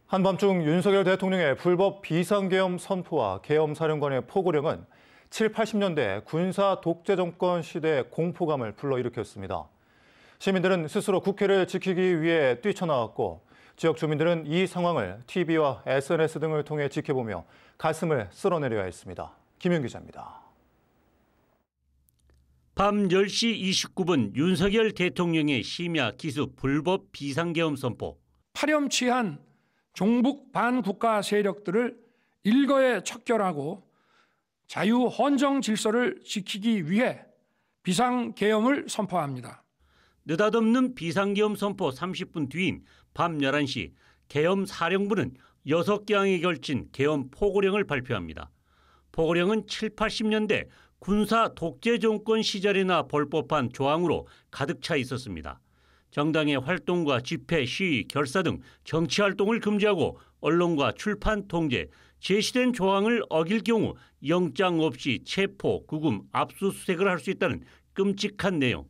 한밤중 윤석열 대통령의 불법 비상계엄 선포와 계엄사령관의 포고령은 7, 80년대 군사 독재 정권 시대의 공포감을 불러일으켰습니다. 시민들은 스스로 국회를 지키기 위해 뛰쳐나왔고 지역 주민들은 이 상황을 TV와 SNS 등을 통해 지켜보며 가슴을 쓸어내려야 했습니다. 김윤 기자입니다. 밤 10시 29분 윤석열 대통령의 심야 기습 불법 비상계엄 선포. 파렴치한 종북 반국가 세력들을 일거에 척결하고 자유헌정 질서를 지키기 위해 비상계엄을 선포합니다. 느닷없는 비상계엄 선포 30분 뒤인 밤 11시 계엄 사령부는 6개항에 걸친 계엄 포고령을 발표합니다. 포고령은 7, 80년대 군사 독재 정권 시절이나 벌법한 조항으로 가득 차 있었습니다. 정당의 활동과 집회, 시위, 결사 등 정치 활동을 금지하고 언론과 출판 통제, 제시된 조항을 어길 경우 영장 없이 체포, 구금, 압수수색을 할 수 있다는 끔찍한 내용.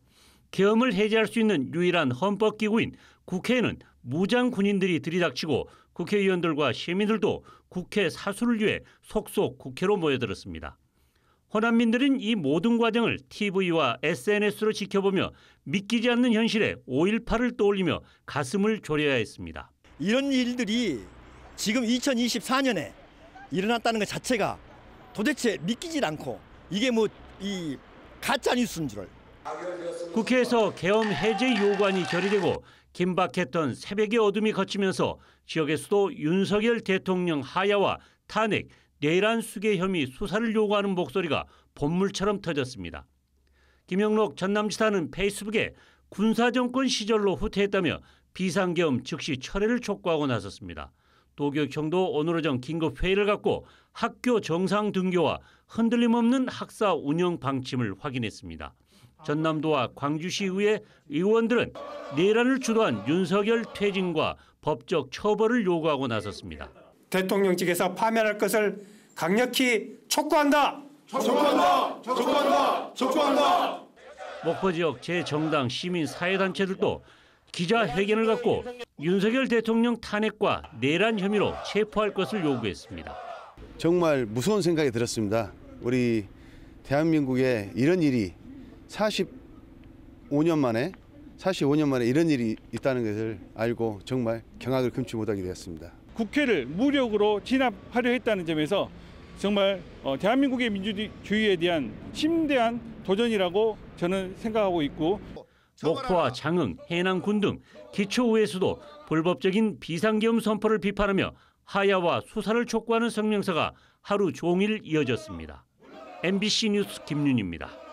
계엄을 해제할 수 있는 유일한 헌법기구인 국회에는 무장 군인들이 들이닥치고 국회의원들과 시민들도 국회 사수를 위해 속속 국회로 모여들었습니다. 호남민들은 이 모든 과정을 TV와 SNS로 지켜보며 믿기지 않는 현실에 5.18을 떠올리며 가슴을 졸여야 했습니다. 이런 일들이 지금 2024년에 일어났다는 것 자체가 도대체 믿기질 않고 이게 이 가짜 뉴스인 줄. 국회에서 계엄 해제 요구안이 결의되고 긴박했던 새벽의 어둠이 걷히면서 지역에서도 윤석열 대통령 하야와 탄핵, 내란 수괴 혐의 수사를 요구하는 목소리가 본물처럼 터졌습니다. 김영록 전남지사는 페이스북에 군사정권 시절로 후퇴했다며 비상계엄 즉시 철회를 촉구하고 나섰습니다. 도교육청도 오늘 오전 긴급회의를 갖고 학교 정상 등교와 흔들림 없는 학사 운영 방침을 확인했습니다. 전남도와 광주시의회 의원들은 내란을 주도한 윤석열 퇴진과 법적 처벌을 요구하고 나섰습니다. 대통령직에서 파면할 것을 강력히 촉구한다. 촉구한다. 촉구한다. 촉구한다. 목포 지역 제정당 시민사회단체들도 기자회견을 갖고 윤석열 대통령 탄핵과 내란 혐의로 체포할 것을 요구했습니다. 정말 무서운 생각이 들었습니다. 우리 대한민국에 이런 일이 45년 만에 이런 일이 있다는 것을 알고 정말 경악을 금치 못하게 되었습니다. 국회를 무력으로 진압하려 했다는 점에서 정말 대한민국의 민주주의에 대한 심대한 도전이라고 저는 생각하고 있고, 목포와 장흥, 해남군 등 기초의회에서도 불법적인 비상계엄 선포를 비판하며 하야와 수사를 촉구하는 성명서가 하루 종일 이어졌습니다. MBC 뉴스 김윤희입니다.